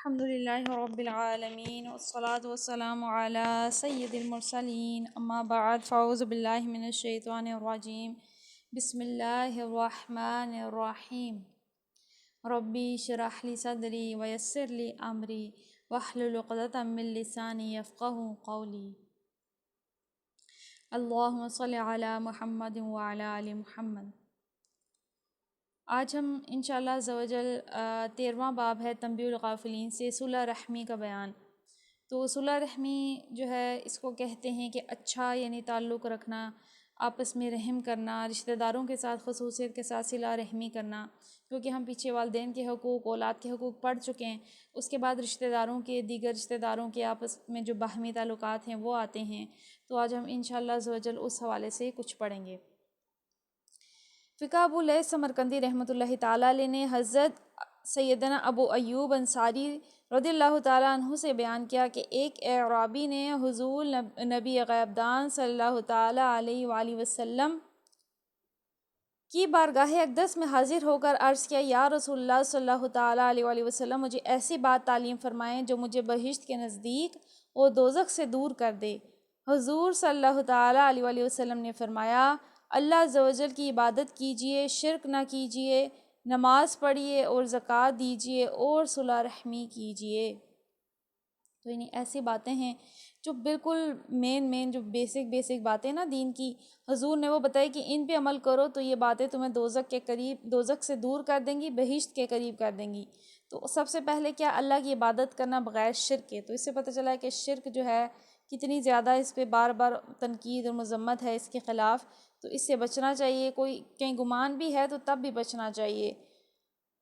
الحمد للہ رب العالمین والصلاة والسلام علی سید المرسلین اما بعد فاعوذ باللہ من الشیطان الرجیم بسم اللہ الرحمن الرحیم ربی اشرح لی صدری ویسر لی امری واحلل عقدۃ من لسانی یفقہوا قولی اللہم صل علی محمد وعلی آل محمد۔ آج ہم انشاءاللہ عز و جل 13واں باب ہے تنبیہ الغافلین سے صلہ رحمی کا بیان۔ تو صلہ رحمی جو ہے اس کو کہتے ہیں کہ اچھا یعنی تعلق رکھنا، آپس میں رحم کرنا، رشتہ داروں کے ساتھ خصوصیت کے ساتھ صلہ رحمی کرنا، کیونکہ ہم پیچھے والدین کے حقوق، اولاد کے حقوق پڑھ چکے ہیں۔ اس کے بعد رشتہ داروں کے، دیگر رشتہ داروں کے آپس میں جو باہمی تعلقات ہیں وہ آتے ہیں۔ تو آج ہم انشاءاللہ عز و جل اس حوالے سے کچھ پڑھیں گے۔ فقہ ابو لیث سمرقندی رحمۃ اللہ تعالیٰ علیہ نے حضرت سیدنا ابو ایوب انصاری رضی اللہ تعالیٰ عنہ سے بیان کیا کہ ایک اعرابی نے حضور نبی غیبدان صلی اللہ تعالیٰ علیہ وآلہ وسلم کی بارگاہ اقدس میں حاضر ہو کر عرض کیا، یا رسول اللہ صلی اللہ تعالیٰ علیہ وآلہ وسلم، مجھے ایسی بات تعلیم فرمائیں جو مجھے بہشت کے نزدیک اور دوزخ سے دور کر دے۔ حضور صلی اللہ تعالیٰ علیہ وآلہ وسلم نے فرمایا، اللہ عز و جل کی عبادت کیجئے، شرک نہ کیجئے، نماز پڑھیے اور زکوٰۃ دیجئے اور صلہ رحمی کیجئے۔ تو یعنی ایسی باتیں ہیں جو بالکل مین جو بیسک باتیں نا دین کی، حضور نے وہ بتائی کہ ان پہ عمل کرو تو یہ باتیں تمہیں دوزخ سے دور کر دیں گی، بہشت کے قریب کر دیں گی۔ تو سب سے پہلے کیا، اللہ کی عبادت کرنا بغیر شرک کے۔ تو اس سے پتہ چلا ہے کہ شرک جو ہے کتنی زیادہ اس پہ بار بار تنقید اور مذمت ہے اس کے خلاف، تو اس سے بچنا چاہیے۔ کوئی کہیں گمان بھی ہے تو تب بھی بچنا چاہیے۔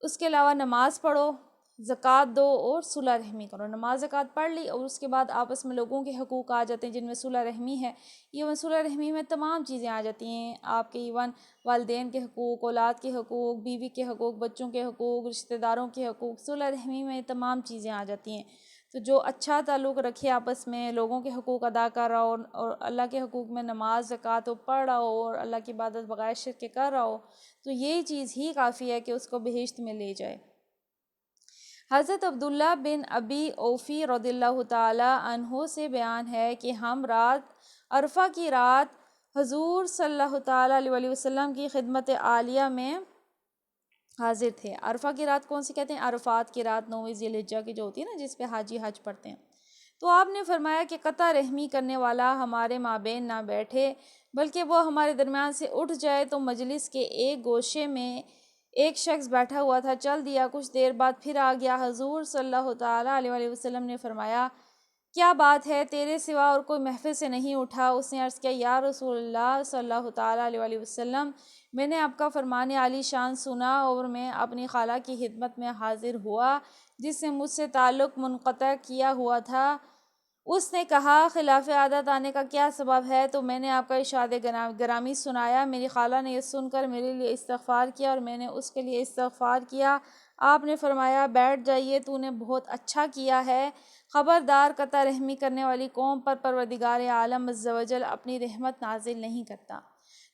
اس کے علاوہ نماز پڑھو، زکوٰۃ دو اور صلہ رحمی کرو۔ نماز زکوٰۃ پڑھ لی اور اس کے بعد آپس میں لوگوں کے حقوق آ جاتے ہیں جن میں صلہ رحمی ہے۔ ایون صلہ رحمی میں تمام چیزیں آ جاتی ہیں، آپ کے ایون والدین کے حقوق، اولاد کے حقوق، بیوی کے حقوق، بچوں کے حقوق، رشتہ داروں کے حقوق، صلہ رحمی میں تمام چیزیں آ جاتی ہیں۔ تو جو اچھا تعلق رکھے آپس میں، لوگوں کے حقوق ادا کر رہا ہو اور اللہ کے حقوق میں نماز زکوٰۃ پڑھ رہا ہو اور اللہ کی عبادت بغیر شرک کے کر رہا ہو، تو یہی چیز ہی کافی ہے کہ اس کو بہشت میں لے جائے۔ حضرت عبداللہ بن ابی اوفی رضی اللہ تعالیٰ عنہ سے بیان ہے کہ ہم عرفہ کی رات حضور صلی اللہ تعالیٰ علیہ وآلہ وسلم کی خدمت عالیہ میں حاضر تھے۔ عرفہ کی رات کون سی کہتے ہیں؟ عرفات کی رات 9ویں ذی الحجہ کی جو ہوتی ہے نا، جس پہ حاجی حج پڑھتے ہیں۔ تو آپ نے فرمایا کہ قطع رحمی کرنے والا ہمارے مابین نہ بیٹھے، بلکہ وہ ہمارے درمیان سے اٹھ جائے۔ تو مجلس کے ایک گوشے میں ایک شخص بیٹھا ہوا تھا، چل دیا، کچھ دیر بعد پھر آ گیا۔ حضور صلی اللہ تعالیٰ علیہ وآلہ وسلم نے فرمایا، کیا بات ہے، تیرے سوا اور کوئی محفل سے نہیں اٹھا؟ اس نے عرض کیا، یا رسول اللہ صلی اللہ تعالیٰ علیہ وآلہ وسلم، میں نے آپ کا فرمان عالی شان سنا اور میں اپنی خالہ کی خدمت میں حاضر ہوا جس نے مجھ سے تعلق منقطع کیا ہوا تھا۔ اس نے کہا، خلاف عادت آنے کا کیا سبب ہے؟ تو میں نے آپ کا ارشاد گرامی سنایا۔ میری خالہ نے یہ سن کر میرے لیے استغفار کیا اور میں نے اس کے لیے استغفار کیا۔ آپ نے فرمایا، بیٹھ جائیے، تو نے بہت اچھا کیا ہے۔ خبردار، قطع رحمی کرنے والی قوم پر پروردگار عالم عز و جل اپنی رحمت نازل نہیں کرتا۔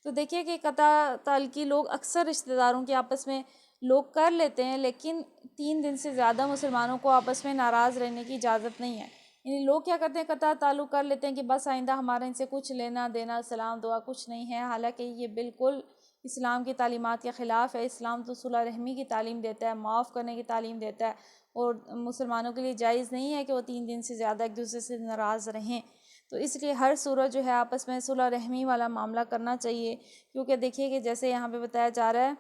تو دیکھیے کہ قطع تعلقی لوگ اکثر رشتہ داروں کے آپس میں لوگ کر لیتے ہیں، لیکن 3 دن سے زیادہ مسلمانوں کو آپس میں ناراض رہنے کی اجازت نہیں ہے۔ یعنی لوگ کیا کرتے ہیں، قطع تعلق کر لیتے ہیں کہ بس آئندہ ہمارا ان سے کچھ لینا دینا، سلام دعا کچھ نہیں ہے، حالانکہ یہ بالکل اسلام کی تعلیمات کے خلاف ہے۔ اسلام تو صلح رحمی کی تعلیم دیتا ہے، معاف کرنے کی تعلیم دیتا ہے، اور مسلمانوں کے لیے جائز نہیں ہے کہ وہ 3 دن سے زیادہ ایک دوسرے سے ناراض رہیں۔ تو اس لیے ہر صورت جو ہے آپس میں صلح رحمی والا معاملہ کرنا چاہیے، کیونکہ دیکھیے کہ جیسے یہاں پہ بتایا جا رہا ہے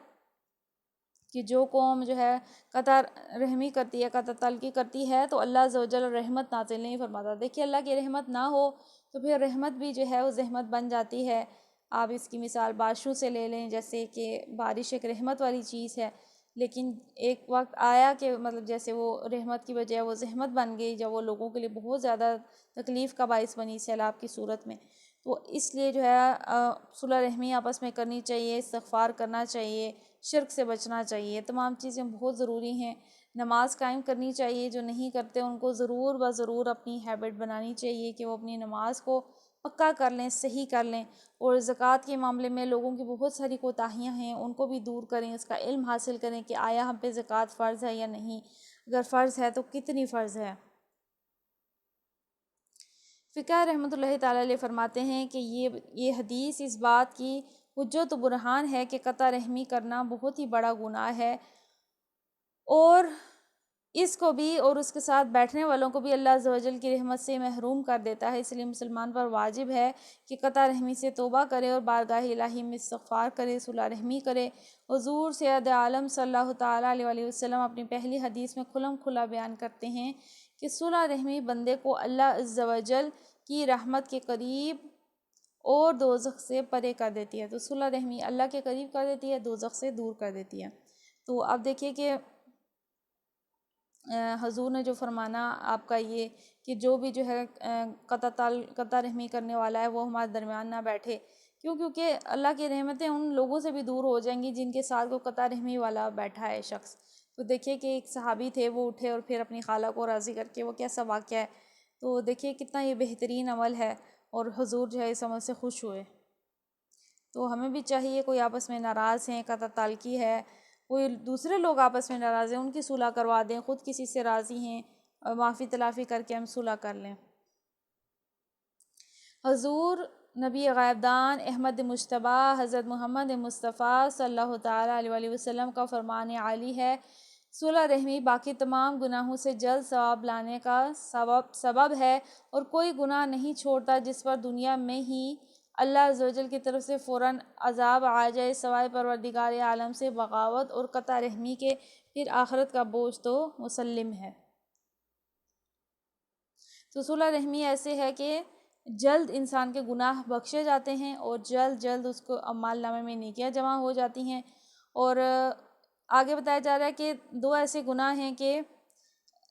کہ جو قوم جو ہے قطع رحمی کرتی ہے، قطع تعلقی کرتی ہے، تو اللہ عز و جل رحمت نازل نہیں فرماتا۔ دیکھیے اللہ کی رحمت نہ ہو تو پھر رحمت بھی جو ہے وہ زحمت بن جاتی ہے۔ آپ اس کی مثال بارشوں سے لے لیں، جیسے کہ بارش ایک رحمت والی چیز ہے، لیکن ایک وقت آیا کہ مطلب جیسے وہ رحمت کی بجائے وہ زحمت بن گئی، جب وہ لوگوں کے لیے بہت زیادہ تکلیف کا باعث بنی سیلاب کی صورت میں۔ تو اس لیے جو ہے صلح رحمی آپس میں کرنی چاہیے، استغفار کرنا چاہیے، شرک سے بچنا چاہیے، تمام چیزیں بہت ضروری ہیں۔ نماز قائم کرنی چاہیے، جو نہیں کرتے ان کو ضرور ضرور اپنی ہیبٹ بنانی چاہیے کہ وہ اپنی نماز کو پکا کر لیں، صحیح کر لیں، اور زکوٰۃ کے معاملے میں لوگوں کی بہت ساری کوتاہیاں ہیں، ان کو بھی دور کریں، اس کا علم حاصل کریں کہ آیا ہم پہ زکوٰۃ فرض ہے یا نہیں۔ اگر فرض ہے تو کتنی فرض ہے۔ فقہ رحمۃ اللہ تعالیٰ علیہ فرماتے ہیں کہ یہ حدیث اس بات کی حجت و برہان ہے کہ قطع رحمی کرنا بہت ہی بڑا گناہ ہے، اور اس کو بھی اور اس کے ساتھ بیٹھنے والوں کو بھی اللہ عز و جل کی رحمت سے محروم کر دیتا ہے۔ اس لیے مسلمان پر واجب ہے کہ قطع رحمی سے توبہ کرے اور بارگاہ الہی میں استغفار کرے، صلح رحمی کرے۔ حضور سید عالم صلی اللہ تعالیٰ علیہ وآلہ وسلم اپنی پہلی حدیث میں کھلم کھلا بیان کرتے ہیں کہ صلح رحمی بندے کو اللہ عز و جل کی رحمت کے قریب اور دوزخ سے پرے کر دیتی ہے۔ تو صلح رحمی اللہ کے قریب کر دیتی ہے، دوزخ سے دور کر دیتی ہے۔ تو اب دیکھیے کہ حضور نے جو فرمانا آپ کا یہ کہ جو بھی جو ہے قطع رحمی کرنے والا ہے وہ ہمارے درمیان نہ بیٹھے، کیونکہ اللہ کی رحمتیں ان لوگوں سے بھی دور ہو جائیں گی جن کے ساتھ وہ قطع رحمی والا بیٹھا ہے شخص۔ تو دیکھیے کہ ایک صحابی تھے، وہ اٹھے اور پھر اپنی خالہ کو راضی کر کے، وہ کیسا واقعہ ہے، تو دیکھیے کتنا یہ بہترین عمل ہے، اور حضور جو ہے اس عمل سے خوش ہوئے۔ تو ہمیں بھی چاہیے، کوئی آپس میں ناراض ہیں، قطع تعلقی ہے، کوئی دوسرے لوگ آپس میں ناراض ہیں، ان کی صلح کروا دیں، خود کسی سے راضی ہیں اور معافی تلافی کر کے ہم صلح کر لیں۔ حضور نبی غائب دان احمد مجتبی حضرت محمد مصطفیٰ صلی اللہ تعالیٰ علیہ وآلہ وسلم کا فرمان عالی ہے، صلح رحمی باقی تمام گناہوں سے جلد ثواب لانے کا سبب ہے، اور کوئی گناہ نہیں چھوڑتا جس پر دنیا میں ہی اللہ عز و جل کی طرف سے فوراً عذاب آ جائے، سوائے پروردگار عالم سے بغاوت اور قطع رحمی کے، پھر آخرت کا بوجھ تو مسلم ہے۔ تو صلح رحمی ایسے ہے کہ جلد انسان کے گناہ بخشے جاتے ہیں، اور جلد اس کو اعمال نامے میں نیکیاں جمع ہو جاتی ہیں۔ اور آگے بتایا جا رہا ہے کہ 2 ایسے گناہ ہیں کہ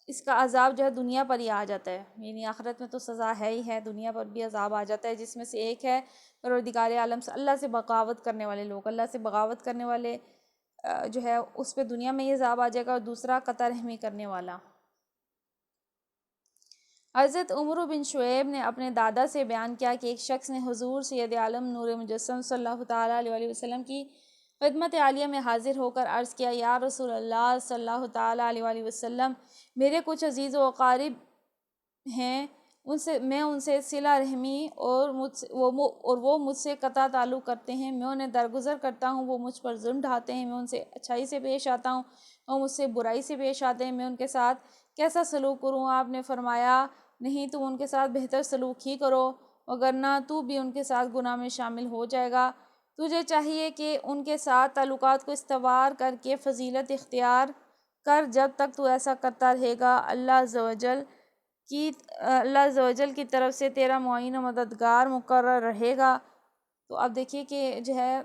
اس کا عذاب جو ہے دنیا پر ہی آ جاتا ہے، یعنی آخرت میں تو سزا ہے ہی ہے، دنیا پر بھی عذاب آ جاتا ہے، جس میں سے ایک ہے پروردگار عالم سے اللہ سے بغاوت کرنے والے لوگ، اللہ سے بغاوت کرنے والے جو ہے اس پہ دنیا میں یہ عذاب آ جائے گا، اور دوسرا قطع رحمی کرنے والا۔ حضرت عمر بن شعیب نے اپنے دادا سے بیان کیا کہ ایک شخص نے حضور سید عالم نور مجسم صلی اللہ تعالیٰ علیہ وآلہ وسلم کی خدمت عالیہ میں حاضر ہو کر عرض کیا، یا رسول اللہ صلی اللہ تعالیٰ علیہ وآلہ وسلم، میرے کچھ عزیز و اقارب ہیں، میں ان سے صلہ رحمی اور وہ مجھ سے قطع تعلق کرتے ہیں، میں انہیں درگزر کرتا ہوں، وہ مجھ پر ظلم ڈھاتے ہیں، میں ان سے اچھائی سے پیش آتا ہوں، وہ مجھ سے برائی سے پیش آتے ہیں، میں ان کے ساتھ کیسا سلوک کروں؟ آپ نے فرمایا، نہیں، تم ان کے ساتھ بہتر سلوک ہی کرو، وگرنہ تو بھی ان کے ساتھ گناہ میں شامل ہو جائے گا۔ تجھے چاہیے کہ ان کے ساتھ تعلقات کو استوار کر کے فضیلت اختیار کر، جب تک تو ایسا کرتا رہے گا اللہ عز و جل کی طرف سے تیرا معین و مددگار مقرر رہے گا۔ تو اب دیکھیے کہ جو ہے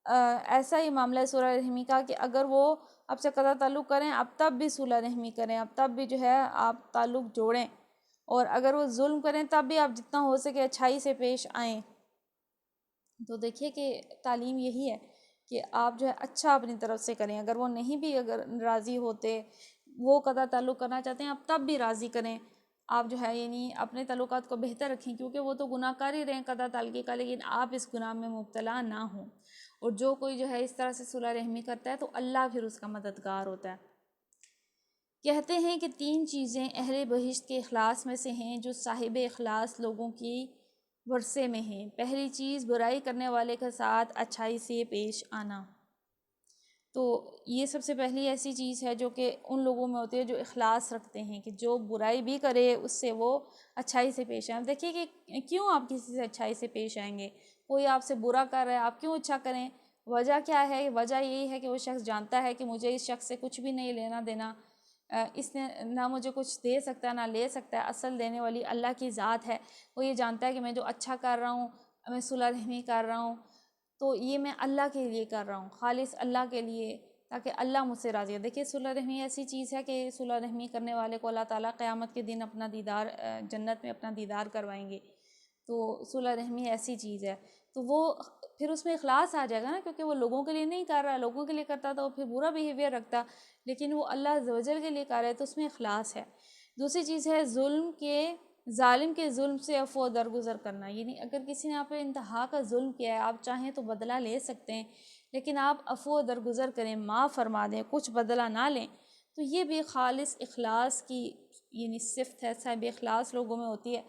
ایسا ہی معاملہ ہے صلح رحمی کا کہ اگر وہ آپ سے قطع تعلق کریں، اب تب بھی صلح رحمی کریں، اب تب بھی جو ہے آپ تعلق جوڑیں، اور اگر وہ ظلم کریں تب بھی آپ جتنا ہو سکے اچھائی سے پیش آئیں۔ تو دیکھیے کہ تعلیم یہی ہے کہ آپ جو ہے اچھا اپنی طرف سے کریں، اگر وہ نہیں بھی اگر راضی ہوتے، وہ قطع تعلق کرنا چاہتے ہیں، آپ تب بھی راضی کریں، آپ جو ہے یعنی اپنے تعلقات کو بہتر رکھیں، کیونکہ وہ تو گناہ کر ہی رہے ہیں قطع تعلقی کا، لیکن آپ اس گناہ میں مبتلا نہ ہوں۔ اور جو کوئی جو ہے اس طرح سے صلح رحمی کرتا ہے تو اللہ پھر اس کا مددگار ہوتا ہے۔ کہتے ہیں کہ 3 چیزیں اہل بہشت کے اخلاص میں سے ہیں جو صاحب اخلاص لوگوں کی ورثے میں ہیں۔ پہلی چیز، برائی کرنے والے کے ساتھ اچھائی سے پیش آنا۔ تو یہ سب سے پہلی ایسی چیز ہے جو کہ ان لوگوں میں ہوتی ہے جو اخلاص رکھتے ہیں، کہ جو برائی بھی کرے اس سے وہ اچھائی سے پیش آئیں۔ دیکھیے کہ کیوں آپ کسی سے اچھائی سے پیش آئیں گے؟ کوئی آپ سے برا کر رہا ہے، آپ کیوں اچھا کریں؟ وجہ کیا ہے؟ وجہ یہی ہے کہ وہ شخص جانتا ہے کہ مجھے اس شخص سے کچھ بھی نہیں لینا دینا، اس نے نہ مجھے کچھ دے سکتا ہے نہ لے سکتا ہے، اصل دینے والی اللہ کی ذات ہے۔ وہ یہ جانتا ہے کہ میں جو اچھا کر رہا ہوں، میں صلح رحمی کر رہا ہوں، تو یہ میں اللہ کے لیے کر رہا ہوں، خالص اللہ کے لیے، تاکہ اللہ مجھ سے راضی ہو۔ دیکھیے صلح رحمی ایسی چیز ہے کہ صلح رحمی کرنے والے کو اللہ تعالیٰ قیامت کے دن اپنا دیدار، جنت میں اپنا دیدار کروائیں گے۔ تو صلح رحمی ایسی چیز ہے، تو وہ پھر اس میں اخلاص آ جائے گا نا، کیونکہ وہ لوگوں کے لیے نہیں کر رہا، لوگوں کے لیے کرتا تو پھر برا بیہیویئر رکھتا، لیکن وہ اللہ عز و جل کے لیے کر رہا ہے تو اس میں اخلاص ہے۔ دوسری چیز ہے ظالم کے ظلم سے عفو درگزر کرنا، یعنی اگر کسی نے آپ پہ انتہا کا ظلم کیا ہے، آپ چاہیں تو بدلہ لے سکتے ہیں، لیکن آپ عفو درگزر کریں، معاف فرما دیں، کچھ بدلہ نہ لیں۔ تو یہ بھی خالص اخلاص کی یعنی صفت ہے، صاحب اخلاص لوگوں میں ہوتی ہے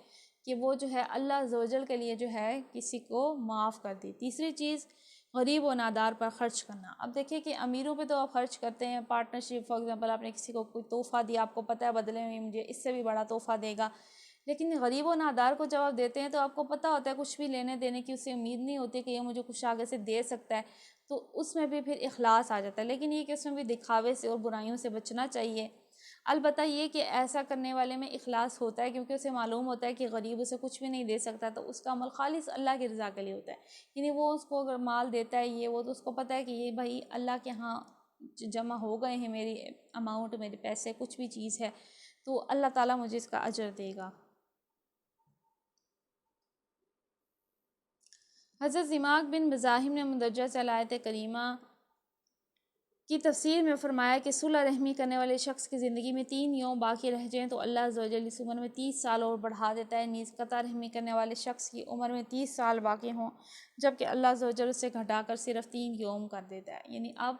کہ وہ جو ہے اللہ عز و جل کے لیے جو ہے کسی کو معاف کر دی۔ تیسری چیز غریب و نادار پر خرچ کرنا۔ اب دیکھیں کہ امیروں پہ تو آپ خرچ کرتے ہیں، پارٹنرشپ فار ایگزامپل آپ نے کسی کو کوئی تحفہ دیا، آپ کو پتہ ہے بدلے میں مجھے اس سے بھی بڑا تحفہ دے گا، لیکن غریب و نادار کو جب آپ دیتے ہیں تو آپ کو پتہ ہوتا ہے کچھ بھی لینے دینے کی اس سے امید نہیں ہوتی کہ یہ مجھے کچھ آگے سے دے سکتا ہے، تو اس میں بھی پھر اخلاص آ جاتا ہے۔ لیکن یہ کہ اس میں بھی دکھاوے سے اور برائیوں سے بچنا چاہیے۔ البتہ یہ کہ ایسا کرنے والے میں اخلاص ہوتا ہے کیونکہ اسے معلوم ہوتا ہے کہ غریب اسے کچھ بھی نہیں دے سکتا، تو اس کا عمل خالص اللہ کی رضا کے لیے ہوتا ہے۔ یعنی وہ اس کو اگر مال دیتا ہے یہ وہ، تو اس کو پتہ ہے کہ یہ بھائی اللہ کے ہاں جمع ہو گئے ہیں، میری اماؤنٹ، میرے پیسے، کچھ بھی چیز ہے تو اللہ تعالیٰ مجھے اس کا اجر دے گا۔ حضرت ضماک بن مزاحم نے مندرجہ ذیل آیت کریمہ کی تفسیر میں فرمایا کہ صلح رحمی کرنے والے شخص کی زندگی میں 3 یوم باقی رہ جائیں تو اللہ عز و جل اس عمر میں 30 سال اور بڑھا دیتا ہے، نیز قطع رحمی کرنے والے شخص کی عمر میں 30 سال باقی ہوں جبکہ اللہ عز و جل اسے گھٹا کر صرف 3 یوم کر دیتا ہے۔ یعنی اب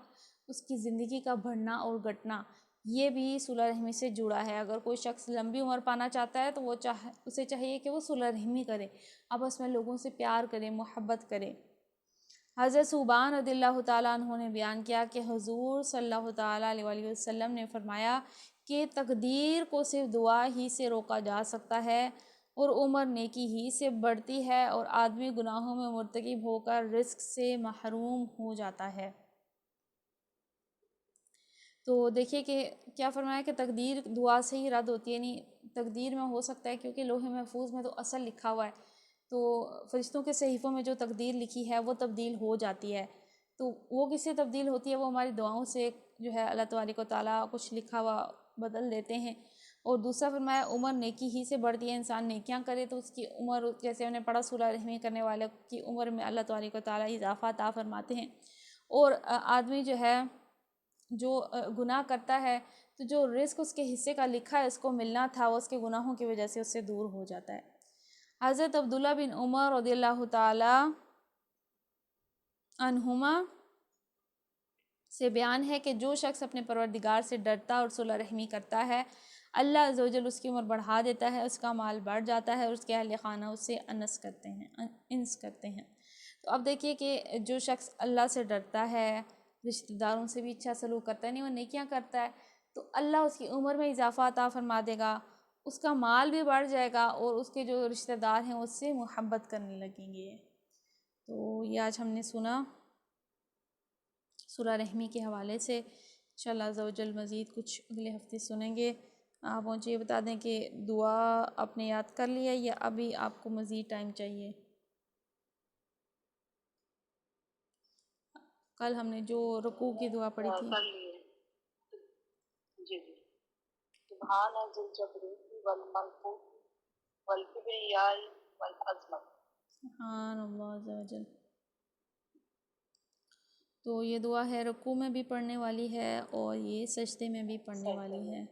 اس کی زندگی کا بڑھنا اور گھٹنا یہ بھی صلح رحمی سے جڑا ہے۔ اگر کوئی شخص لمبی عمر پانا چاہتا ہے تو وہ اسے چاہیے کہ وہ صلح رحمی کرے، آپس میں لوگوں سے پیار کرے، محبت کرے۔ حضرت ثوبان رضی اللہ تعالیٰ عنہ نے بیان کیا کہ حضور صلی اللہ تعالیٰ علیہ وسلم نے فرمایا کہ تقدیر کو صرف دعا ہی سے روکا جا سکتا ہے اور عمر نیکی ہی سے بڑھتی ہے اور آدمی گناہوں میں مرتکب ہو کر رزق سے محروم ہو جاتا ہے۔ تو دیکھیے کہ کیا فرمایا کہ تقدیر دعا سے ہی رد ہوتی ہے، یعنی تقدیر میں ہو سکتا ہے کیونکہ لوح محفوظ میں تو اصل لکھا ہوا ہے، تو فرشتوں کے صحیفوں میں جو تقدیر لکھی ہے وہ تبدیل ہو جاتی ہے، تو وہ کس سے تبدیل ہوتی ہے؟ وہ ہماری دعاؤں سے جو ہے اللہ تبارک و تعالیٰ کچھ لکھا ہوا بدل دیتے ہیں۔ اور دوسرا فرمایا عمر نیکی ہی سے بڑھتی ہے، انسان نیکیاں کرے تو اس کی عمر، جیسے ہم نے پڑھا صلح رحمی کرنے والے کی عمر میں اللہ تبارک و تعالیٰ اضافہ عطا فرماتے ہیں۔ اور آدمی جو ہے جو گناہ کرتا ہے تو جو رزق اس کے حصے کا لکھا ہے اس کو ملنا تھا وہ اس کے گناہوں کی وجہ سے اس سے دور ہو جاتا ہے۔ حضرت عبداللہ بن عمر رضی اللہ تعالی عنہما سے بیان ہے کہ جو شخص اپنے پروردگار سے ڈرتا اور صلح رحمی کرتا ہے اللہ عز و جل اس کی عمر بڑھا دیتا ہے، اس کا مال بڑھ جاتا ہے اور اس کے اہل خانہ اس سے انس کرتے ہیں۔ تو اب دیکھیے کہ جو شخص اللہ سے ڈرتا ہے، رشتہ داروں سے بھی اچھا سلوک کرتا ہے، نہیں وہ نیکیاں کرتا ہے، تو اللہ اس کی عمر میں اضافہ عطا فرما دے گا، اس کا مال بھی بڑھ جائے گا اور اس کے جو رشتہ دار ہیں اس سے محبت کرنے لگیں گے۔ تو یہ آج ہم نے سنا صلح رحمی کے حوالے سے، انشاءاللہ عز و جل مزید کچھ اگلے ہفتے سنیں گے۔ آپ مجھے یہ بتا دیں کہ دعا آپ نے یاد کر لیا یا ابھی آپ کو مزید ٹائم چاہیے؟ کل ہم نے جو رکوع کی دعا پڑھی تھی کر لیے جی جی سبحان ذی الجبروت والملکوت والکبریاء والعظمت۔ سبحان اللہ عز و جل۔ تو یہ دعا ہے رکوع میں بھی پڑھنے والی ہے اور یہ سجدے میں بھی پڑھنے والی ہے،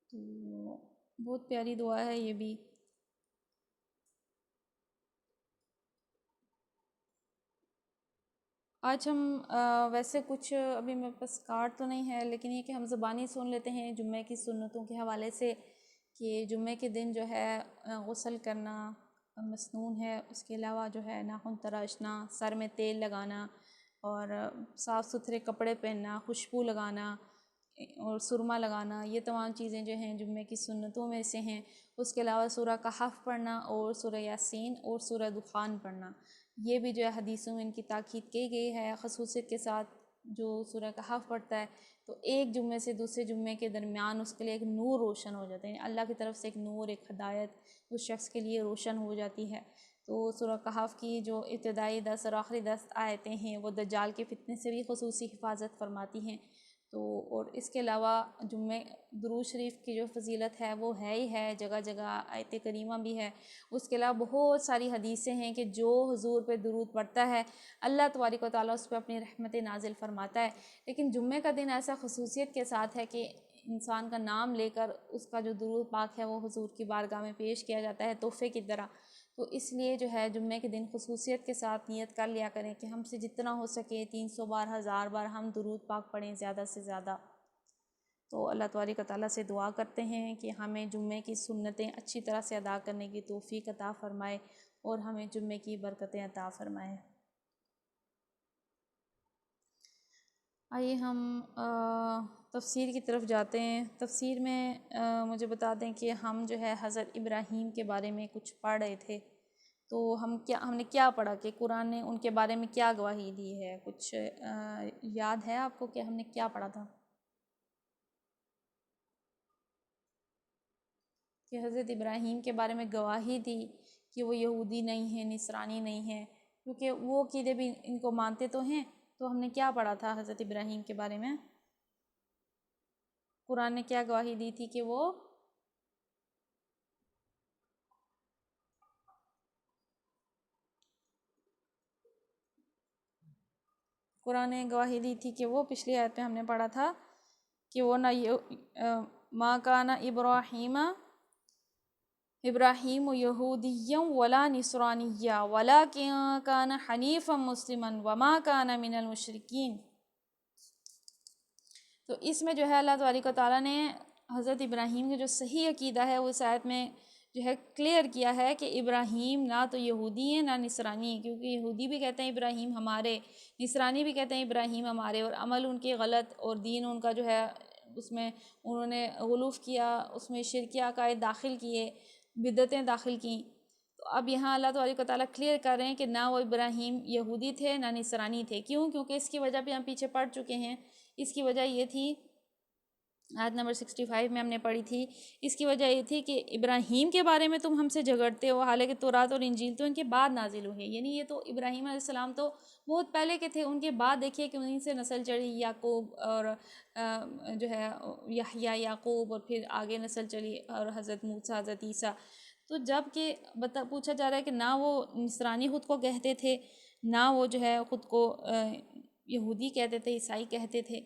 تو بہت پیاری دعا ہے یہ بھی۔ آج ہم ویسے کچھ ابھی میرے پاس کارڈ تو نہیں ہے لیکن یہ کہ ہم زبانی سن لیتے ہیں جمعہ کی سنتوں کے حوالے سے کہ جمعہ کے دن جو ہے غسل کرنا مسنون ہے، اس کے علاوہ جو ہے ناخن تراشنا، سر میں تیل لگانا اور صاف ستھرے کپڑے پہننا، خوشبو لگانا اور سرما لگانا، یہ تمام چیزیں جو ہیں جمعہ کی سنتوں میں سے ہیں۔ اس کے علاوہ سورہ کہف پڑھنا اور سورہ یاسین اور سورہ دخان پڑھنا، یہ بھی جو ہے حدیثوں میں ان کی تاکید کی گئی ہے۔ خصوصیت کے ساتھ جو سورہ کہف پڑھتا ہے تو ایک جمعے سے دوسرے جمعے کے درمیان اس کے لیے ایک نور روشن ہو جاتا ہے، یعنی اللہ کی طرف سے ایک نور، ایک ہدایت اس شخص کے لیے روشن ہو جاتی ہے۔ تو سورہ کہف کی جو ابتدائی 10 اور آخری 10 آیتیں ہیں وہ دجال کے فتنے سے بھی خصوصی حفاظت فرماتی ہیں۔ تو اور اس کے علاوہ جمعہ درود شریف کی جو فضیلت ہے وہ ہے ہی ہے، جگہ جگہ آیت کریمہ بھی ہے۔ اس کے علاوہ بہت ساری حدیثیں ہیں کہ جو حضور پہ درود پڑھتا ہے اللہ تبارک و تعالیٰ اس پہ اپنی رحمت نازل فرماتا ہے۔ لیکن جمعہ کا دن ایسا خصوصیت کے ساتھ ہے کہ انسان کا نام لے کر اس کا جو درود پاک ہے وہ حضور کی بارگاہ میں پیش کیا جاتا ہے تحفے کی طرح، تو اس لیے جو ہے جمعہ کے دن خصوصیت کے ساتھ نیت کر لیا کریں کہ ہم سے جتنا ہو سکے 300 بار 1000 بار ہم درود پاک پڑھیں زیادہ سے زیادہ۔ تو اللہ تبارک و تعالیٰ سے دعا کرتے ہیں کہ ہمیں جمعے کی سنتیں اچھی طرح سے ادا کرنے کی توفیق عطا فرمائے اور ہمیں جمعے کی برکتیں عطا فرمائے۔ آئیے ہم تفسیر کی طرف جاتے ہیں۔ تفسیر میں مجھے بتا دیں کہ ہم جو ہے حضرت ابراہیم کے بارے میں کچھ پڑھ رہے تھے، تو ہم نے کیا پڑھا کہ قرآن نے ان کے بارے میں کیا گواہی دی ہے؟ کچھ یاد ہے آپ کو کہ ہم نے کیا پڑھا تھا؟ کہ حضرت ابراہیم کے بارے میں گواہی دی کہ وہ یہودی نہیں ہیں، نصرانی نہیں ہیں، کیونکہ وہ عقیدے بھی ان کو مانتے تو ہیں۔ تو ہم نے کیا پڑھا تھا حضرت ابراہیم کے بارے میں؟ قرآن نے کیا گواہی دی تھی کہ وہ قرآن نے گواہی دی تھی کہ وہ پچھلی آیت میں ہم نے پڑھا تھا کہ وہ نہ ما کان ابراہیم یہودیا ولا نصرانیا ولکن کان حنیفا مسلما وما کان من المشرکین۔ تو اس میں جو ہے اللہ تبارک و تعالیٰ نے حضرت ابراہیم کا جو صحیح عقیدہ ہے وہ اس آیت میں جو ہے کلیئر کیا ہے کہ ابراہیم نہ تو یہودی ہیں نہ نصرانی ہیں، کیونکہ یہودی بھی کہتے ہیں ابراہیم ہمارے، نصرانی بھی کہتے ہیں ابراہیم ہمارے، اور عمل ان کے غلط اور دین ان کا جو ہے اس میں انہوں نے غلوف کیا، اس میں شرکی عقائد داخل کیے، بدعتیں داخل کیں۔ تو اب یہاں اللہ تبارک و تعالیٰ کلیئر کر رہے ہیں کہ نہ وہ ابراہیم یہودی تھے نہ نصرانی تھے۔ کیوں؟ کیونکہ اس کی وجہ بھی ہم پیچھے پڑھ چکے ہیں۔ اس کی وجہ یہ تھی، آیت نمبر 65 میں ہم نے پڑھی تھی، اس کی وجہ یہ تھی کہ ابراہیم کے بارے میں تم ہم سے جھگڑتے ہو، حالانکہ تورات اور انجیل تو ان کے بعد نازل ہوئے، یعنی یہ تو ابراہیم علیہ السلام تو بہت پہلے کے تھے، ان کے بعد دیکھیے کہ انہیں سے نسل چڑھی یعقوب اور جو ہے یحییٰ، یعقوب، اور پھر آگے نسل چلی اور حضرت موسیٰ، حضرت عیسیٰ۔ تو جب کہ پوچھا جا رہا ہے کہ نہ وہ نصرانی خود کو کہتے تھے، نہ وہ جو ہے خود کو یہودی کہتے تھے، عیسائی کہتے تھے،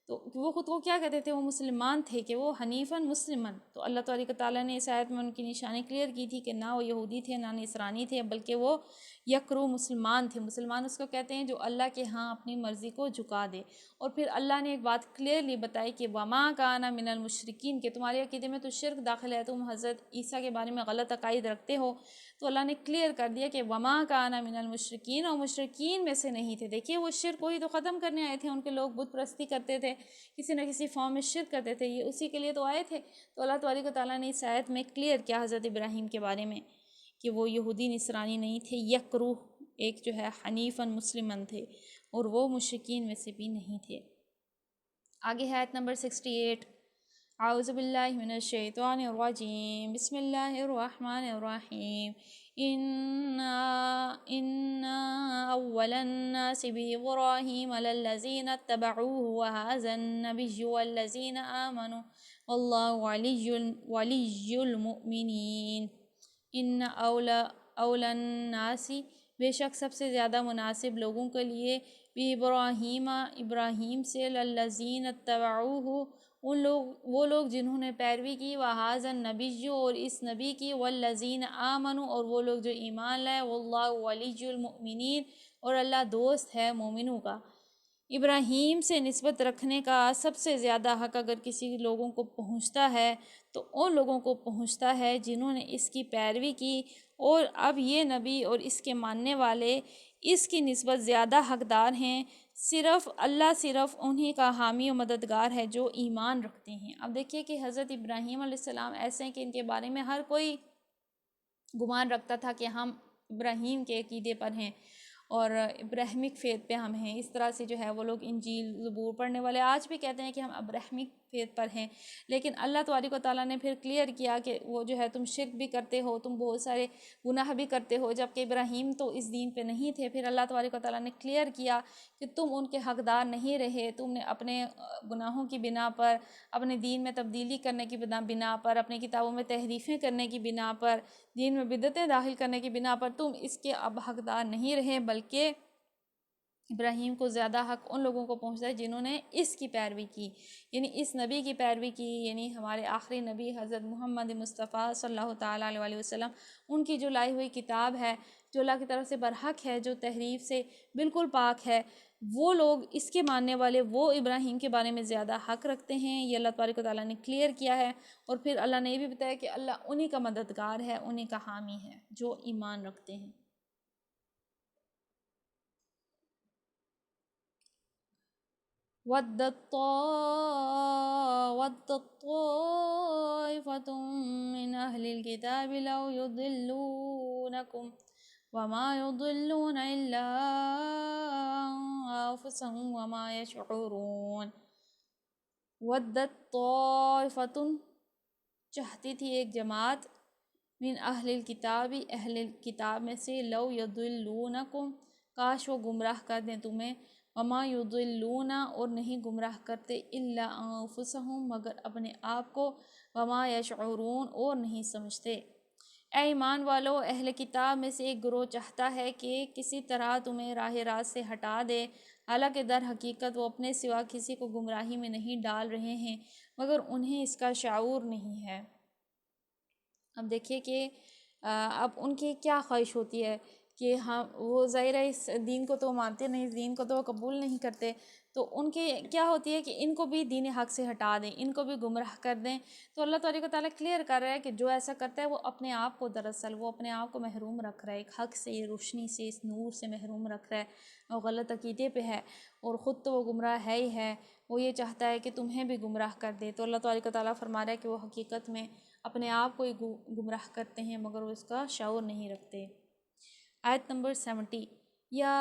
تو وہ خود کو کیا کہتے تھے؟ وہ مسلمان تھے، کہ وہ حنیفاً مسلمن۔ تو اللہ تبارک و تعالیٰ نے اس آیت میں ان کی نشانی کلیئر کی تھی کہ نہ وہ یہودی تھے نہ نصرانی تھے، بلکہ وہ یکرو مسلمان تھے۔ مسلمان اس کو کہتے ہیں جو اللہ کے ہاں اپنی مرضی کو جھکا دے۔ اور پھر اللہ نے ایک بات کلیئرلی بتائی کہ وما کان من المشرکین، کہ تمہارے عقیدے میں تو شرک داخل ہے، تم حضرت عیسیٰ کے بارے میں غلط عقائد رکھتے ہو۔ تو اللہ نے کلیئر کر دیا کہ وما کان من المشرکین، اور مشرکین میں سے نہیں تھے۔ دیکھیے وہ شرک کو ہی تو ختم کرنے آئے تھے، ان کے لوگ بت پرستی کرتے تھے، کسی نہ کسی فارم میں شرک کرتے تھے، یہ اسی کے لیے تو آئے تھے۔ تو اللہ تبارک و تعالیٰ نے اس آیت میں کلیئر کیا حضرت ابراہیم کے بارے میں کہ وہ یہودی نصرانی نہیں تھے، یک روح، ایک جو ہے حنیفاً مسلمن تھے، اور وہ مشرکین میں سے بھی نہیں تھے۔ آگے ہے آیت نمبر 68۔ اعوذ باللہ من الشیطان الرجیم، بسم اللہ الرحمن الرحیم۔ إِنَّا أَوَّلَ النَّاسِ بِإِبْرَاهِيمَ لَلَّذِينَ اتَّبَعُوهُ وَهَٰذَا النَّبِيُّ وَالَّذِينَ آمَنُوا وَاللَّهُ وَلِيُّ الْمُؤْمِنِينَ۔ إِنَّ أَوْلَى النَّاسِ، بے شک سب سے زیادہ مناسب لوگوں کے لیے، بِإِبْرَاهِيمَ، ابراہیم سے، لَلَّذِينَ اتَّبَعُوهُ، وہ لوگ جنہوں نے پیروی کی، وَهَٰذَا النَّبِيُّ، اور اس نبی کی، وَالَّذِينَ آمَنُوا، اور وہ لوگ جو ایمان لائے، وَاللَّهُ وَلِيُّ الْمُؤْمِنِينَ، اور اللہ دوست ہے مومنوں کا۔ ابراہیم سے نسبت رکھنے کا سب سے زیادہ حق اگر کسی لوگوں کو پہنچتا ہے تو ان لوگوں کو پہنچتا ہے جنہوں نے اس کی پیروی کی، اور اب یہ نبی اور اس کے ماننے والے اس کی نسبت زیادہ حقدار ہیں۔ صرف انہی کا حامی و مددگار ہے جو ایمان رکھتے ہیں۔ اب دیکھیے کہ حضرت ابراہیم علیہ السلام ایسے ہیں کہ ان کے بارے میں ہر کوئی گمان رکھتا تھا کہ ہم ابراہیم کے عقیدے پر ہیں اور ابراہیمک فیتھ پہ ہم ہیں۔ اس طرح سے جو ہے وہ لوگ انجیل، زبور پڑھنے والے آج بھی کہتے ہیں کہ ہم ابراہیمک فیتھ پر ہیں، لیکن اللہ تبارک و تعالیٰ نے پھر کلیئر کیا کہ وہ جو ہے تم شرک بھی کرتے ہو، تم بہت سارے گناہ بھی کرتے ہو، جبکہ ابراہیم تو اس دین پہ نہیں تھے۔ پھر اللہ تبارک و تعالیٰ نے کلیئر کیا کہ تم ان کے حقدار نہیں رہے، تم نے اپنے گناہوں کی بنا پر، اپنے دین میں تبدیلی کرنے کی بنا پر، اپنی کتابوں میں تحریفیں کرنے کی بنا پر، دین میں بدعتیں داخل کرنے کی بنا پر تم اس کے اب حقدار نہیں رہے، بلکہ ابراہیم کو زیادہ حق ان لوگوں کو پہنچتا ہے جنہوں نے اس کی پیروی کی، یعنی اس نبی کی پیروی کی، یعنی ہمارے آخری نبی حضرت محمد مصطفیٰ صلی اللہ تعالیٰ علیہ وسلم، ان کی جو لائی ہوئی کتاب ہے، جو اللہ کی طرف سے برحق ہے، جو تحریف سے بالکل پاک ہے، وہ لوگ اس کے ماننے والے وہ ابراہیم کے بارے میں زیادہ حق رکھتے ہیں، یہ اللہ تبارک و تعالیٰ نے کلیئر کیا ہے۔ اور پھر اللہ نے یہ بھی بتایا کہ اللہ انہی کا مددگار ہے، انہی کا حامی ہے جو ایمان رکھتے ہیں۔ وَدَّت طَّائِفَةٌ مِّنْ أَهْلِ الْكِتَابِ لَوْ يُضِلُّونَكُمْ وَمَا يُضِلُّونَ إِلَّا أَنفُسَهُمْ وَمَا يَشْعُرُونَ۔ وَدَّت طَّائِفَةٌ، چاہتی تھی ایک جماعت، من اہل الکتاب، اہل کتاب میں سے، لو یضلونکم، کاش وہ گمراہ کر دیں تمہیں، وما یضلون، اور نہیں گمراہ کرتے، الا انفسہم، مگر اپنے آپ کو، وما یشعرون، اور نہیں سمجھتے۔ اے ایمان والو، اہل کتاب میں سے ایک گروہ چاہتا ہے کہ کسی طرح تمہیں راہ راست سے ہٹا دے، حالانکہ در حقیقت وہ اپنے سوا کسی کو گمراہی میں نہیں ڈال رہے ہیں، مگر انہیں اس کا شعور نہیں ہے۔ اب دیکھیے کہ اب ان کی کیا خواہش ہوتی ہے کہ ہم، وہ ظاہر ہے اس دین کو تو مانتے نہیں، اس دین کو تو قبول نہیں کرتے، تو ان کی کیا ہوتی ہے کہ ان کو بھی دین حق سے ہٹا دیں، ان کو بھی گمراہ کر دیں۔ تو اللہ تبارک و تعالیٰ کلیئر کر رہا ہے کہ جو ایسا کرتا ہے وہ اپنے آپ کو، دراصل وہ اپنے آپ کو محروم رکھ رہا ہے ایک حق سے، روشنی سے، اس نور سے محروم رکھ رہا ہے، وہ غلط عقیدے پہ ہے، اور خود تو وہ گمراہ ہے ہی ہے، وہ یہ چاہتا ہے کہ تمہیں بھی گمراہ کر دے۔ تو اللہ تبارک و تعالیٰ فرما رہا ہے کہ وہ حقیقت میں اپنے آپ کو ہی گمراہ کرتے ہیں، مگر وہ اس کا شعور نہیں رکھتے۔ آیت نمبر 70، یا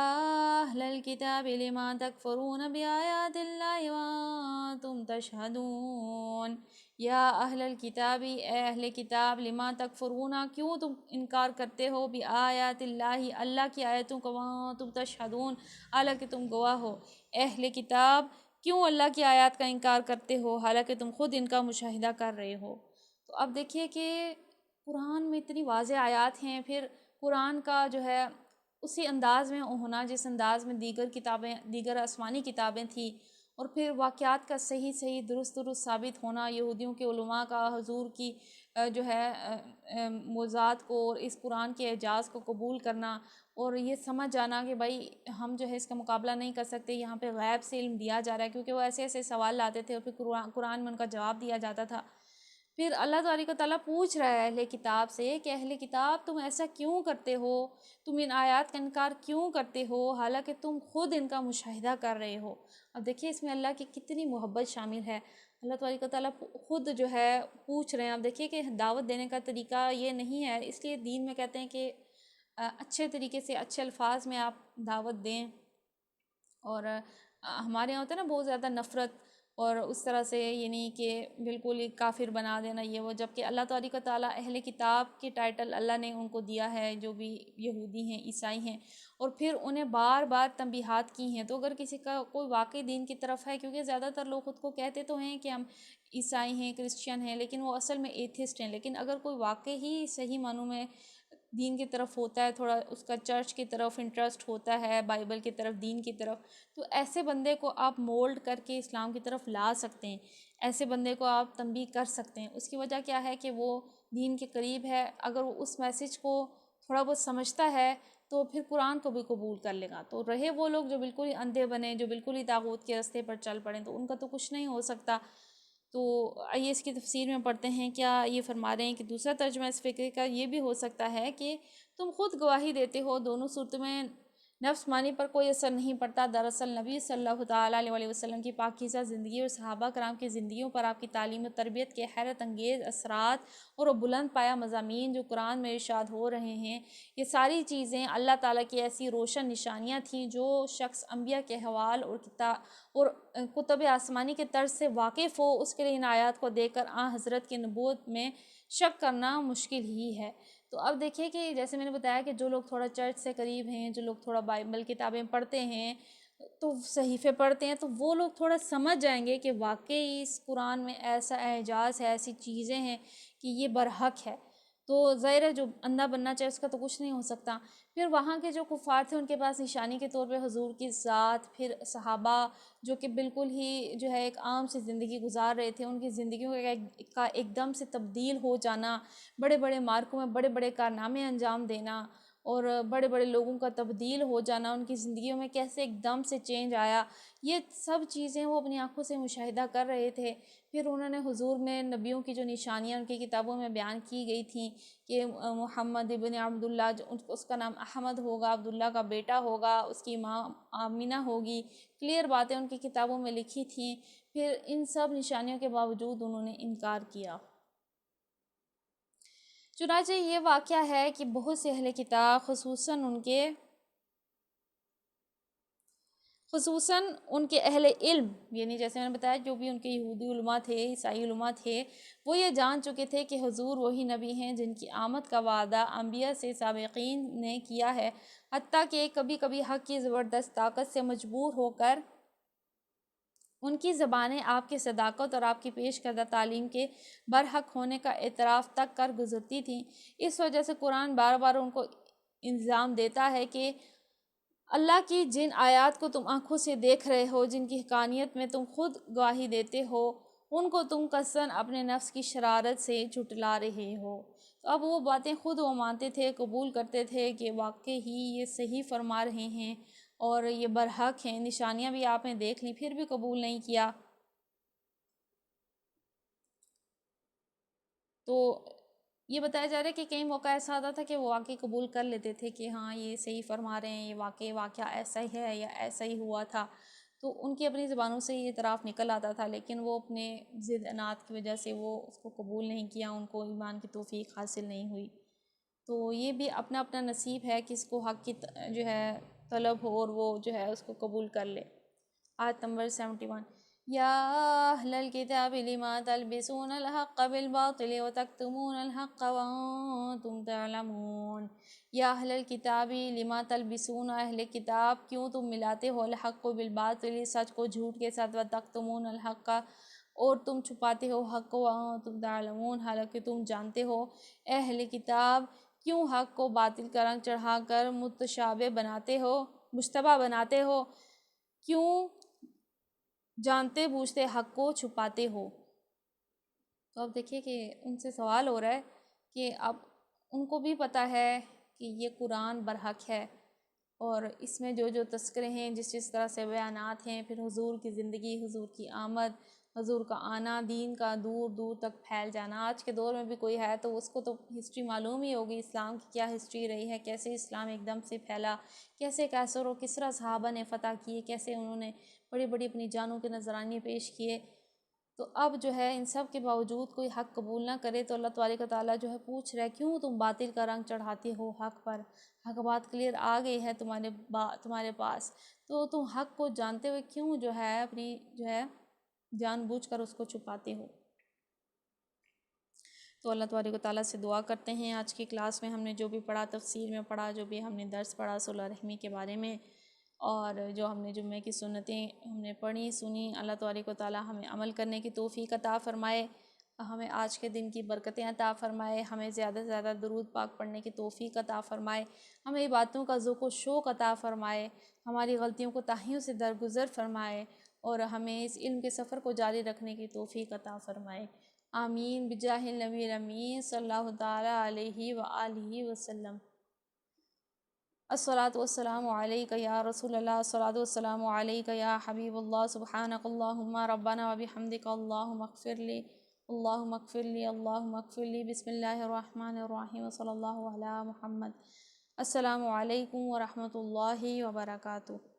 اہل الکتاب لما تکفرون بآیات اللہ وانتم تشہدون۔ یا اہل الکتاب، اے اہل کتاب، لما تکفرون، کیوں تم انکار کرتے ہو، بآیات اللہ، اللہ کی آیتوں کا، وانتم تشہدون، حالانکہ تم گواہ ہو۔ اہل کتاب کیوں اللہ کی آیات کا انکار کرتے ہو، حالانکہ تم خود ان کا مشاہدہ کر رہے ہو۔ تو اب دیکھیے کہ قرآن میں اتنی واضح آیات ہیں، پھر قرآن کا جو ہے اسی انداز میں ہونا جس انداز میں دیگر کتابیں، دیگر آسمانی کتابیں تھیں، اور پھر واقعات کا صحیح درست ثابت ہونا، یہودیوں کے علماء کا حضور کی جو ہے معجزات کو اور اس قرآن کے اعجاز کو قبول کرنا، اور یہ سمجھ جانا کہ بھائی ہم جو ہے اس کا مقابلہ نہیں کر سکتے، یہاں پہ غیب سے علم دیا جا رہا ہے، کیونکہ وہ ایسے ایسے سوال لاتے تھے اور پھر قرآن میں ان کا جواب دیا جاتا تھا۔ پھر اللہ تبارک و تعالیٰ پوچھ رہا ہے اہل کتاب سے کہ اہل کتاب تم ایسا کیوں کرتے ہو، تم ان آیات کا انکار کیوں کرتے ہو، حالانکہ تم خود ان کا مشاہدہ کر رہے ہو۔ اب دیکھیے اس میں اللہ کی کتنی محبت شامل ہے، اللہ تبارک و تعالیٰ خود جو ہے پوچھ رہے ہیں۔ اب دیکھیے کہ دعوت دینے کا طریقہ یہ نہیں ہے، اس لیے دین میں کہتے ہیں کہ اچھے طریقے سے، اچھے الفاظ میں آپ دعوت دیں، اور ہمارے یہاں ہوتا ہے نا بہت زیادہ نفرت، اور اس طرح سے یعنی کہ بالکل ہی کافر بنا دینا یہ وہ، جبکہ اللہ تبارک و تعالیٰ اہل کتاب کی ٹائٹل اللہ نے ان کو دیا ہے، جو بھی یہودی ہیں، عیسائی ہیں، اور پھر انہیں بار بار تنبیہات کی ہیں۔ تو اگر کسی کا کوئی واقعی دین کی طرف ہے، کیونکہ زیادہ تر لوگ خود کو کہتے تو ہیں کہ ہم عیسائی ہیں، کرسچین ہیں، لیکن وہ اصل میں ایتھسٹ ہیں، لیکن اگر کوئی واقعی ہی صحیح معنوں میں دین کی طرف ہوتا ہے، تھوڑا اس کا چرچ کی طرف انٹرسٹ ہوتا ہے، بائبل کی طرف، دین کی طرف، تو ایسے بندے کو آپ مولڈ کر کے اسلام کی طرف لا سکتے ہیں، ایسے بندے کو آپ تنبیہ کر سکتے ہیں۔ اس کی وجہ کیا ہے کہ وہ دین کے قریب ہے، اگر وہ اس میسج کو تھوڑا بہت سمجھتا ہے تو پھر قرآن کو بھی قبول کر لے گا۔ تو رہے وہ لوگ جو بالکل ہی اندھے بنے، جو بالکل ہی طاغوت کے راستے پر چل پڑیں، تو ان کا تو کچھ نہیں ہو سکتا۔ تو آئیے اس کی تفسیر میں پڑھتے ہیں، کیا یہ فرما رہے ہیں کہ دوسرا ترجمہ اس فقرے کا یہ بھی ہو سکتا ہے کہ تم خود گواہی دیتے ہو، دونوں صورتوں میں نفس مانی پر کوئی اثر نہیں پڑتا، دراصل نبی صلی اللہ تعالیٰ علیہ وسلم کی پاکیزہ زندگی اور صحابہ کرام کی زندگیوں پر آپ کی تعلیم و تربیت کے حیرت انگیز اثرات اور وہ بلند پایہ مضامین جو قرآن میں ارشاد ہو رہے ہیں، یہ ساری چیزیں اللہ تعالیٰ کی ایسی روشن نشانیاں تھیں جو شخص انبیاء کے حوال اور کتب آسمانی کے طرز سے واقف ہو، اس کے لیے ان آیات کو دیکھ کر حضرت کی نبوت میں شک کرنا مشکل ہی ہے۔ تو اب دیکھیے کہ جیسے میں نے بتایا کہ جو لوگ تھوڑا چرچ سے قریب ہیں، جو لوگ تھوڑا بائبل کتابیں پڑھتے ہیں، تو صحیفے پڑھتے ہیں، تو وہ لوگ تھوڑا سمجھ جائیں گے کہ واقعی اس قرآن میں ایسا اعجاز ہے، ایسی چیزیں ہیں کہ یہ برحق ہے۔ تو ظاہر ہے جو اندھا بننا چاہے اس کا تو کچھ نہیں ہو سکتا۔ پھر وہاں کے جو کفار تھے ان کے پاس نشانی کے طور پہ حضور کی ذات، پھر صحابہ جو کہ بالکل ہی جو ہے ایک عام سی زندگی گزار رہے تھے، ان کی زندگیوں کا ایک دم سے تبدیل ہو جانا، بڑے بڑے مارکوں میں بڑے بڑے کارنامے انجام دینا، اور بڑے بڑے لوگوں کا تبدیل ہو جانا، ان کی زندگیوں میں کیسے ایک دم سے چینج آیا، یہ سب چیزیں وہ اپنی آنکھوں سے مشاہدہ کر رہے تھے۔ پھر انہوں نے حضور میں نبیوں کی جو نشانیاں ان کی کتابوں میں بیان کی گئی تھیں کہ محمد ابن عبداللہ، اس کا نام احمد ہوگا، عبداللہ کا بیٹا ہوگا، اس کی ماں آمینہ ہوگی، کلیئر باتیں ان کی کتابوں میں لکھی تھیں۔ پھر ان سب نشانیوں کے باوجود انہوں نے انکار کیا۔ چنانچہ یہ واقعہ ہے کہ بہت سے اہل کتاب خصوصاً ان کے اہل علم، یعنی جیسے میں نے بتایا جو بھی ان کے یہودی علماء تھے، عیسائی علماء تھے، وہ یہ جان چکے تھے کہ حضور وہی نبی ہیں جن کی آمد کا وعدہ انبیاء سے سابقین نے کیا ہے، حتیٰ کہ کبھی کبھی حق کی زبردست طاقت سے مجبور ہو کر ان کی زبانیں آپ کی صداقت اور آپ کی پیش کردہ تعلیم کے برحق ہونے کا اعتراف تک کر گزرتی تھیں۔ اس وجہ سے قرآن بار بار ان کو الزام دیتا ہے کہ اللہ کی جن آیات کو تم آنکھوں سے دیکھ رہے ہو، جن کی حقانیت میں تم خود گواہی دیتے ہو، ان کو تم قصداً اپنے نفس کی شرارت سے جھٹلا رہے ہو۔ تو اب وہ باتیں خود وہ مانتے تھے، قبول کرتے تھے کہ واقعی ہی یہ صحیح فرما رہے ہیں اور یہ برحق ہیں، نشانیاں بھی آپ نے دیکھ لی، پھر بھی قبول نہیں کیا۔ تو یہ بتایا جا رہا ہے کہ کئی موقع ایسا آتا تھا کہ وہ واقعی قبول کر لیتے تھے کہ ہاں یہ صحیح فرما رہے ہیں، یہ واقعہ ایسا ہی ہے یا ایسا ہی ہوا تھا، تو ان کی اپنی زبانوں سے یہ اعتراف نکل آتا تھا، لیکن وہ اپنے ضد انات کی وجہ سے وہ اس کو قبول نہیں کیا، ان کو ایمان کی توفیق حاصل نہیں ہوئی۔ تو یہ بھی اپنا اپنا نصیب ہے، کس کو حق کی جو ہے طلب ہو اور وہ جو ہے اس کو قبول کر لے۔ آیت نمبر 71، یا اہل الکتاب لما تلبسون الحق بالباطل وتکتمون الحق وانتم تعلمون۔ یا اہل الکتاب لما تلبسون، اہل کتاب کیوں تم ملاتے ہو الحق کو بالباطل، سچ کو جھوٹ کے ساتھ، وتکتمون الحق اور تم چھپاتے ہو حق کو، وانتم تعلمون حالانکہ تم جانتے ہو۔ اہل کتاب کیوں حق کو باطل کا رنگ چڑھا کر متشابہ بناتے ہو، مشتبہ بناتے ہو، کیوں جانتے بوجھتے حق کو چھپاتے ہو۔ تو اب دیکھیے کہ ان سے سوال ہو رہا ہے کہ اب ان کو بھی پتہ ہے کہ یہ قرآن برحق ہے اور اس میں جو جو تذکرے ہیں، جس طرح سے بیانات ہیں، پھر حضور کی زندگی، حضور کی آمد، حضور کا آنا، دین کا دور دور تک پھیل جانا۔ آج کے دور میں بھی کوئی ہے تو اس کو تو ہسٹری معلوم ہی ہوگی، اسلام کی کیا ہسٹری رہی ہے، کیسے اسلام ایک دم سے پھیلا، کیسے کیسر و کسریٰ صحابہ نے فتح کیے، کیسے انہوں نے بڑی بڑی اپنی جانوں کے نذرانے پیش کیے۔ تو اب جو ہے ان سب کے باوجود کوئی حق قبول نہ کرے تو اللہ تبارک و تعالیٰ جو ہے پوچھ رہا ہے کیوں تم باطل کا رنگ چڑھاتے ہو حق پر، حق بات کلیئر آ گئی ہے تمہارے پاس، تو تم حق کو جانتے ہوئے کیوں جو ہے اپنی جو ہے جان بوجھ کر اس کو چھپاتے ہو۔ تو اللہ تبارک و تعالیٰ سے دعا کرتے ہیں آج کی کلاس میں ہم نے جو بھی پڑھا، تفسیر میں پڑھا، جو بھی ہم نے درس پڑھا صلح رحمی کے بارے میں، اور جو ہم نے جمعے کی سنتیں ہم نے پڑھی سنی، اللہ تبارک و تعالیٰ ہمیں عمل کرنے کی توفیق عطا فرمائے، ہمیں آج کے دن کی برکتیں عطا فرمائے، ہمیں زیادہ سے زیادہ درود پاک پڑھنے کی توفیق عطا فرمائے، ہمیں باتوں کا ذوق و شوق عطا فرمائے، ہماری غلطیوں کو تاہیوں سے درگزر فرمائے اور ہمیں اس علم کے سفر کو جاری رکھنے کی توفیق عطا فرمائے۔ آمین بجاہ النبی الامین صلی اللہ تعالیٰ علیہ وآلہ وسلم۔ الصلاۃ والسلام علیک یا رسول اللہ، الصلاۃ والسلام علیک یا حبیب اللہ، سبحانک اللہم ربنا وبحمدک، اللہم اغفر لی، اللہم اغفر لی، اللہم اغفر لی، بسم اللہ الرحمن الرحیم، وصلی اللہ علی محمد۔ السلام علیکم ورحمۃ اللہ وبرکاتہ۔